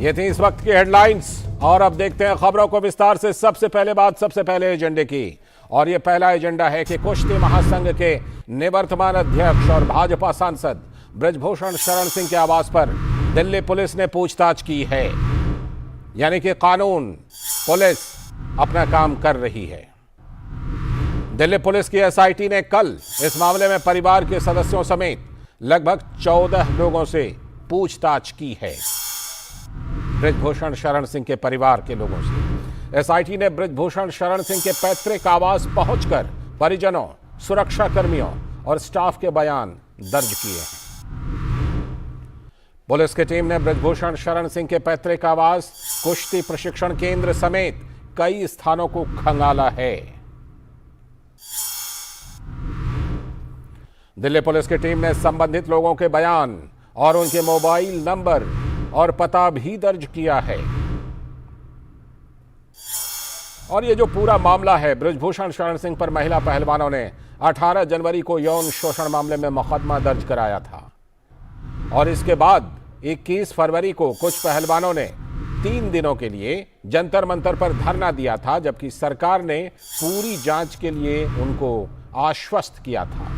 ये थी इस वक्त की हेडलाइंस और अब देखते हैं खबरों को विस्तार से। सबसे पहले एजेंडे की, और ये पहला एजेंडा है कि कुश्ती महासंघ के निवर्तमान अध्यक्ष और भाजपा सांसद ब्रजभूषण शरण सिंह के आवास पर दिल्ली पुलिस ने पूछताछ की है। यानी कि कानून पुलिस अपना काम कर रही है। दिल्ली पुलिस की एसआईटी ने कल इस मामले में परिवार के सदस्यों समेत लगभग 14 लोगों से पूछताछ की है। ब्रजभूषण शरण सिंह के परिवार के लोगों से एसआईटी ने ब्रजभूषण शरण सिंह के पैतृक आवास पहुंचकर परिजनों, सुरक्षा कर्मियों और स्टाफ के बयान दर्ज किए हैं। पुलिस की टीम ने ब्रजभूषण शरण सिंह के पैतृक आवास, कुश्ती प्रशिक्षण केंद्र समेत कई स्थानों को खंगाला है। दिल्ली पुलिस की टीम ने संबंधित लोगों के बयान और उनके मोबाइल नंबर और पता भी दर्ज किया है। और ये जो पूरा मामला है, ब्रजभूषण शरण सिंह पर महिला पहलवानों ने 18 जनवरी को यौन शोषण मामले में मुकदमा दर्ज कराया था और इसके बाद 21 फरवरी को कुछ पहलवानों ने 3 दिनों के लिए जंतर मंतर पर धरना दिया था, जबकि सरकार ने पूरी जांच के लिए उनको आश्वस्त किया था।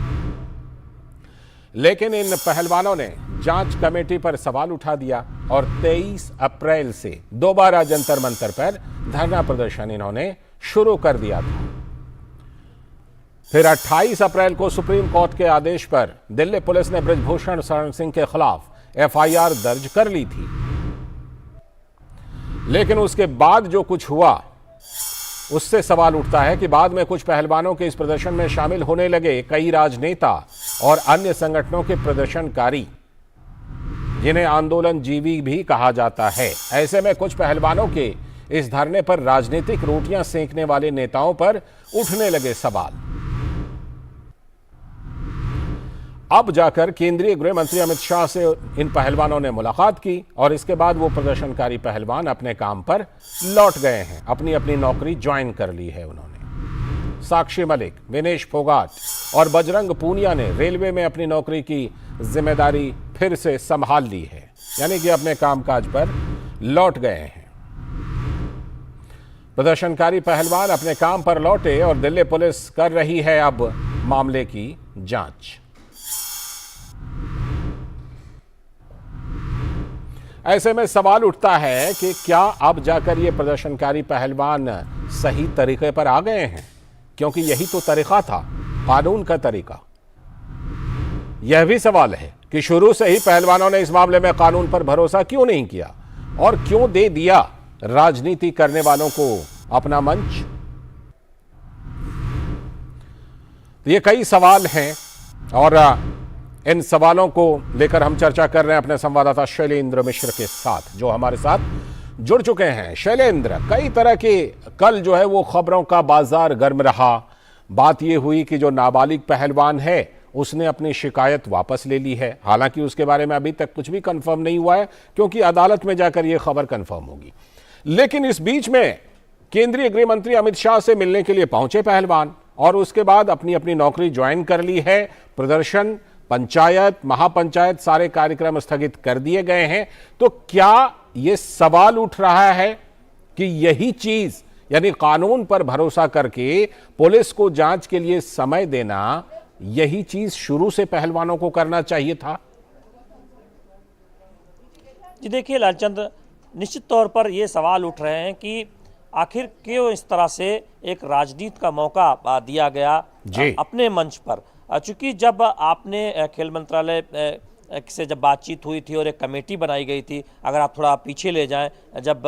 लेकिन इन पहलवानों ने जांच कमेटी पर सवाल उठा दिया और 23 अप्रैल से दोबारा जंतर मंतर पर धरना प्रदर्शन इन्होंने शुरू कर दिया था। फिर 28 अप्रैल को सुप्रीम कोर्ट के आदेश पर दिल्ली पुलिस ने ब्रजभूषण शरण सिंह के खिलाफ एफआईआर दर्ज कर ली थी। लेकिन उसके बाद जो कुछ हुआ उससे सवाल उठता है कि बाद में कुछ पहलवानों के इस प्रदर्शन में शामिल होने लगे कई राजनेता और अन्य संगठनों के प्रदर्शनकारी, जिन्हें आंदोलनजीवी भी कहा जाता है। ऐसे में कुछ पहलवानों के इस धरने पर राजनीतिक रोटियां सेंकने वाले नेताओं पर उठने लगे सवाल। अब जाकर केंद्रीय गृह मंत्री अमित शाह से इन पहलवानों ने मुलाकात की और इसके बाद वो प्रदर्शनकारी पहलवान अपने काम पर लौट गए हैं। अपनी अपनी नौकरी ज्वाइन कर ली है उन्होंने। साक्षी मलिक, विनेश फोगाट और बजरंग पूनिया ने रेलवे में अपनी नौकरी की जिम्मेदारी फिर से संभाल ली है, यानी कि अपने कामकाज पर लौट गए हैं। प्रदर्शनकारी पहलवान अपने काम पर लौटे और दिल्ली पुलिस कर रही है अब मामले की जांच। ऐसे में सवाल उठता है कि क्या अब जाकर ये प्रदर्शनकारी पहलवान सही तरीके पर आ गए हैं, क्योंकि यही तो तरीका था, कानून का तरीका। यह भी सवाल है कि शुरू से ही पहलवानों ने इस मामले में कानून पर भरोसा क्यों नहीं किया और क्यों दे दिया राजनीति करने वालों को अपना मंच। ये कई सवाल हैं और इन सवालों को लेकर हम चर्चा कर रहे हैं अपने संवाददाता शैलेंद्र मिश्र के साथ, जो हमारे साथ जुड़ चुके हैं। शैलेंद्र, कई तरह के कल जो है वो खबरों का बाजार गर्म रहा। बात ये हुई कि जो नाबालिग पहलवान है उसने अपनी शिकायत वापस ले ली है। हालांकि उसके बारे में अभी तक कुछ भी कंफर्म नहीं हुआ है, क्योंकि अदालत में जाकर यह खबर कंफर्म होगी। लेकिन इस बीच में केंद्रीय गृह मंत्री अमित शाह से मिलने के लिए पहुंचे पहलवान और उसके बाद अपनी अपनी नौकरी ज्वाइन कर ली है। प्रदर्शन, पंचायत, महापंचायत, सारे कार्यक्रम स्थगित कर दिए गए हैं। तो क्या यह सवाल उठ रहा है कि यही चीज, यानी कानून पर भरोसा करके पुलिस को जांच के लिए समय देना, यही चीज शुरू से पहलवानों को करना चाहिए था? जी देखिए लालचंद, निश्चित तौर पर यह सवाल उठ रहे हैं कि आखिर क्यों इस तरह से एक राजनीति का मौका दिया गया अपने मंच पर। चूंकि जब आपने खेल मंत्रालय से जब बातचीत हुई थी और एक कमेटी बनाई गई थी, अगर आप थोड़ा पीछे ले जाएं, जब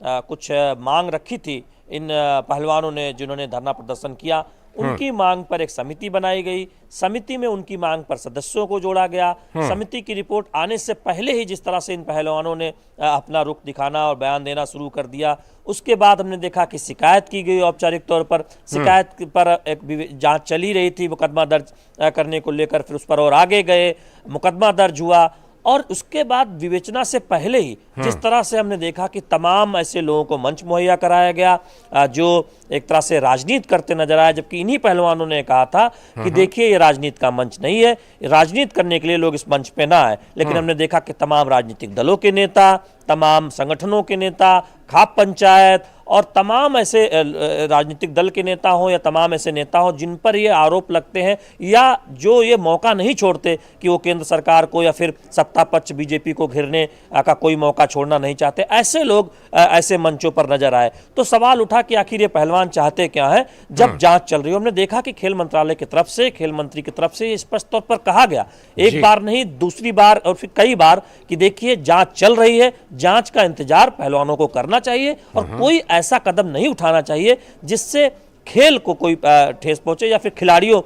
कुछ मांग रखी थी इन पहलवानों ने जिन्होंने धरना प्रदर्शन किया, उनकी मांग पर एक समिति बनाई गई। समिति में उनकी मांग पर सदस्यों को जोड़ा गया। समिति की रिपोर्ट आने से पहले ही जिस तरह से इन पहलवानों ने अपना रुख दिखाना और बयान देना शुरू कर दिया, उसके बाद हमने देखा कि शिकायत की गई औपचारिक तौर पर। शिकायत पर एक जांच चली रही थी मुकदमा दर्ज करने को लेकर, फिर उस पर और आगे गए, मुकदमा दर्ज हुआ और उसके बाद विवेचना से पहले ही जिस तरह से हमने देखा कि तमाम ऐसे लोगों को मंच मुहैया कराया गया जो एक तरह से राजनीति करते नजर आए, जबकि इन्हीं पहलवानों ने कहा था कि देखिए ये राजनीति का मंच नहीं है, राजनीति करने के लिए लोग इस मंच पे ना आए। लेकिन हमने देखा कि तमाम राजनीतिक दलों के नेता, तमाम संगठनों के नेता, खाप पंचायत और तमाम ऐसे राजनीतिक दल के नेता हों या तमाम ऐसे नेता हों जिन पर ये आरोप लगते हैं या जो ये मौका नहीं छोड़ते कि वो केंद्र सरकार को या फिर सत्ता पक्ष बीजेपी को घेरने का कोई मौका छोड़ना नहीं चाहते, ऐसे लोग ऐसे मंचों पर नजर आए। तो सवाल उठा कि आखिर ये पहलवान चाहते क्या है जब जांच चल रही हो। हमने देखा कि खेल मंत्रालय की तरफ से, खेल मंत्री की तरफ से स्पष्ट तौर पर कहा गया, एक बार नहीं दूसरी बार और फिर कई बार, कि देखिए जांच चल रही है, जांच का इंतजार पहलवानों को करना चाहिए और कोई ऐसा कदम नहीं उठाना चाहिए जिससे खेल को कोई ठेस पहुंचे या फिर खिलाड़ियों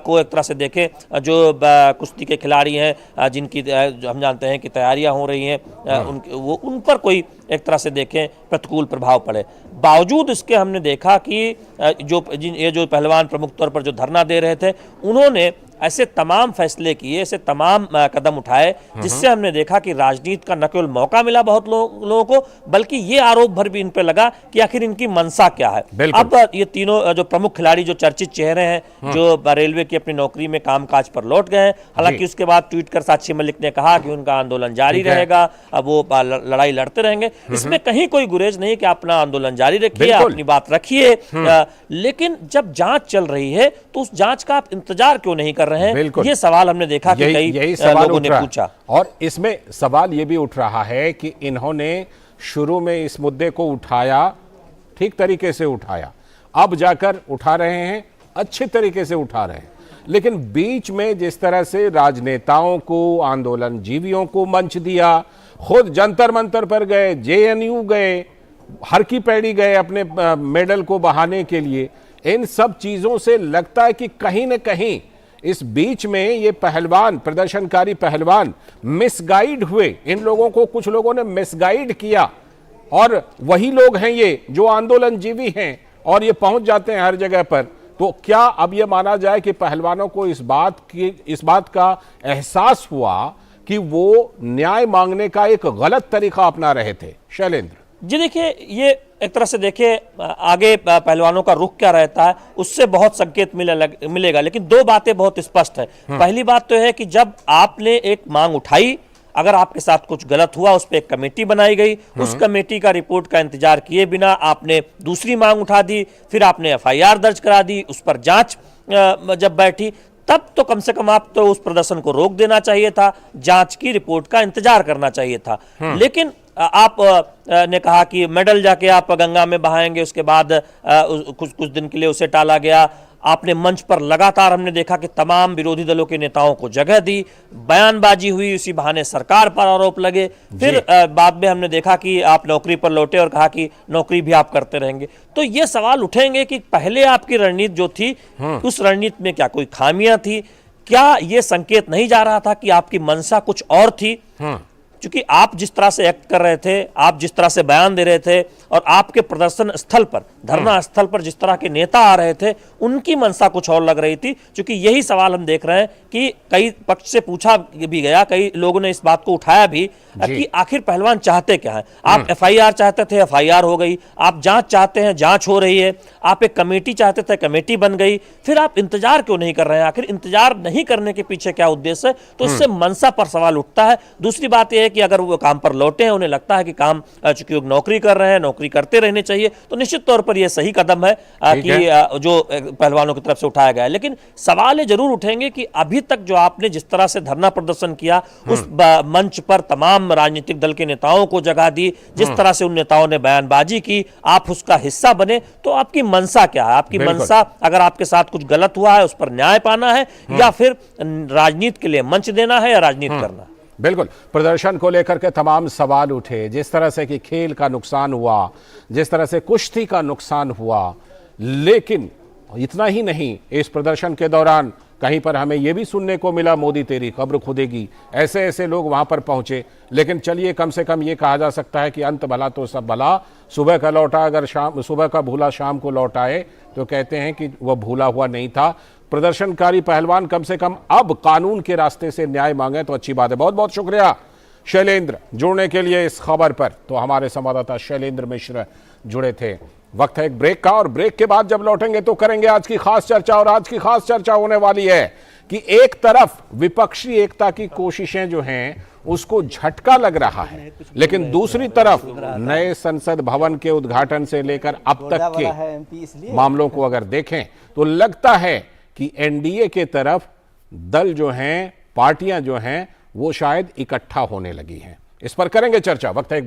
को एक तरह से देखें जो कुश्ती के खिलाड़ी हैं जिनकी हम जानते हैं कि तैयारियां हो रही हैं उन पर कोई एक तरह से देखें प्रतिकूल प्रभाव पड़े। बावजूद इसके हमने देखा कि ये जो पहलवान प्रमुख तौर पर जो धरना दे रहे थे उन्होंने ऐसे तमाम फैसले किए, ऐसे तमाम कदम उठाए जिससे हमने देखा कि राजनीति का न केवल मौका मिला बहुत लोगों को, बल्कि ये आरोप भर भी इन पे लगा कि आखिर इनकी मंशा क्या है। अब ये तीनों जो प्रमुख खिलाड़ी जो चर्चित चेहरे हैं जो रेलवे की अपनी नौकरी में कामकाज पर लौट गए हैं, हालांकि उसके बाद ट्वीट कर साक्षी मलिक ने कहा कि उनका आंदोलन जारी रहेगा, अब वो लड़ाई लड़ते रहेंगे। इसमें कहीं कोई गुरेज नहीं कि अपना आंदोलन जारी रखिए, अपनी बात रखिए, लेकिन जब जांच चल रही है तो उस जांच का आप इंतजार क्यों नहीं कर रहे हैं? ये सवाल हमने देखा कि कई लोगों ने पूछा। और इसमें सवाल ये भी उठ रहा है कि इन्होंने शुरू में इस मुद्दे को उठाया, ठीक तरीके से उठाया, अब जाकर उठा रहे हैं, अच्छे तरीके से उठा रहे हैं, लेकिन बीच में जिस तरह से राजनेताओं को, आंदोलन जीवियों को मंच दिया, खुद जंतर मंतर पर गए, जेएनयू गए, हर की पैड़ी गए अपने मेडल को बहाने के लिए, इन सब चीजों से लगता है कि कहीं न कहीं इस बीच में ये पहलवान, प्रदर्शनकारी पहलवान मिसगाइड हुए। इन लोगों को कुछ लोगों ने मिसगाइड किया और वही लोग हैं ये जो आंदोलन जीवी हैं और ये पहुंच जाते हैं हर जगह पर। तो क्या अब ये माना जाए कि पहलवानों को इस बात का एहसास हुआ कि वो न्याय मांगने का एक गलत तरीका अपना रहे थे? शैलेंद्र जी देखिए, ये एक तरह से देखिए आगे पहलवानों का रुख क्या रहता है उससे बहुत संकेत मिलेगा, लेकिन दो बातें बहुत स्पष्ट है। पहली बात तो है कि जब आपने एक मांग उठाई, अगर आपके साथ कुछ गलत हुआ, उस पर एक कमेटी बनाई गई, उस कमेटी का रिपोर्ट का इंतजार किए बिना आपने दूसरी मांग उठा दी, फिर आपने एफआईआर दर्ज करा दी, उस पर जांच जब बैठी, तब तो कम से कम आप तो उस प्रदर्शन को रोक देना चाहिए था, जांच की रिपोर्ट का इंतजार करना चाहिए था। लेकिन आप ने कहा कि मेडल जाके आप गंगा में बहाएंगे, उसके बाद कुछ दिन के लिए उसे टाला गया। आपने मंच पर लगातार हमने देखा कि तमाम विरोधी दलों के नेताओं को जगह दी, बयानबाजी हुई, उसी बहाने सरकार पर आरोप लगे। फिर बाद में हमने देखा कि आप नौकरी पर लौटे और कहा कि नौकरी भी आप करते रहेंगे। तो ये सवाल उठेंगे कि पहले आपकी रणनीति जो थी उस रणनीति में क्या कोई खामियां थी? क्या ये संकेत नहीं जा रहा था कि आपकी मंशा कुछ और थी? क्योंकि आप जिस तरह से एक्ट कर रहे थे, आप जिस तरह से बयान दे रहे थे और आपके प्रदर्शन स्थल पर, धरना स्थल पर जिस तरह के नेता आ रहे थे, उनकी मंशा कुछ और लग रही थी। क्योंकि यही सवाल हम देख रहे हैं कि कई पक्ष से पूछा भी गया, कई लोगों ने इस बात को उठाया भी कि आखिर पहलवान चाहते क्या है। आप एफआईआर चाहते थे, एफआईआर हो गई, आप जांच चाहते हैं, जांच हो रही है, आप एक कमेटी चाहते थे, कमेटी बन गई, फिर आप इंतजार क्यों नहीं कर रहे हैं? आखिर इंतजार नहीं करने के पीछे क्या उद्देश्य है? तो इससे मंशा पर सवाल उठता है। दूसरी बात यह है कि अगर वो काम पर लौटे हैं, उन्हें लगता है कि काम चूंकि वो नौकरी कर रहे हैं, नौकरी करते रहने चाहिए, तो निश्चित तौर पर यह सही कदम है कि जो पहलवानों की तरफ से उठाया गया है। लेकिन सवाल ये जरूर उठेंगे कि अभी तक जो आपने जिस तरह से धरना प्रदर्शन किया, उस मंच पर तमाम राजनीतिक दल के नेताओं को जगह दी, जिस तरह से उन नेताओं ने बयानबाजी की, आप उसका हिस्सा बने, तो आपकी मंशा क्या है? आपकी मंशा, अगर आपके साथ कुछ गलत हुआ है उस पर न्याय पाना है या फिर राजनीति के लिए मंच देना है या राजनीति करना है? बिल्कुल, प्रदर्शन को लेकर के तमाम सवाल उठे, जिस तरह से कि खेल का नुकसान हुआ, जिस तरह से कुश्ती का नुकसान हुआ। लेकिन इतना ही नहीं, इस प्रदर्शन के दौरान कहीं पर हमें यह भी सुनने को मिला, मोदी तेरी कब्र खुदेगी, ऐसे ऐसे लोग वहां पर पहुंचे। लेकिन चलिए, कम से कम ये कहा जा सकता है कि अंत भला तो सब भला। सुबह का लौटा अगर सुबह का भूला शाम को लौट आए, तो कहते हैं कि वह भूला हुआ नहीं था। प्रदर्शनकारी पहलवान कम से कम अब कानून के रास्ते से न्याय मांगे तो अच्छी बात है। बहुत बहुत शुक्रिया शैलेंद्र जुड़ने के लिए इस खबर पर। तो हमारे संवाददाता शैलेंद्र मिश्र जुड़े थे। वक्त है एक ब्रेक का, और ब्रेक के बाद जब लौटेंगे तो करेंगे आज की खास चर्चा। और आज की खास चर्चा होने वाली है कि एक तरफ विपक्षी एकता की कोशिशें जो हैं उसको झटका लग रहा है। लेकिन दूसरी तरफ नए संसद भवन के उद्घाटन से लेकर अब तक के मामलों को अगर देखें तो लगता है कि एनडीए के तरफ दल जो हैं, पार्टियां जो हैं, वो शायद इकट्ठा होने लगी हैं। इस पर करेंगे चर्चा। वक्त है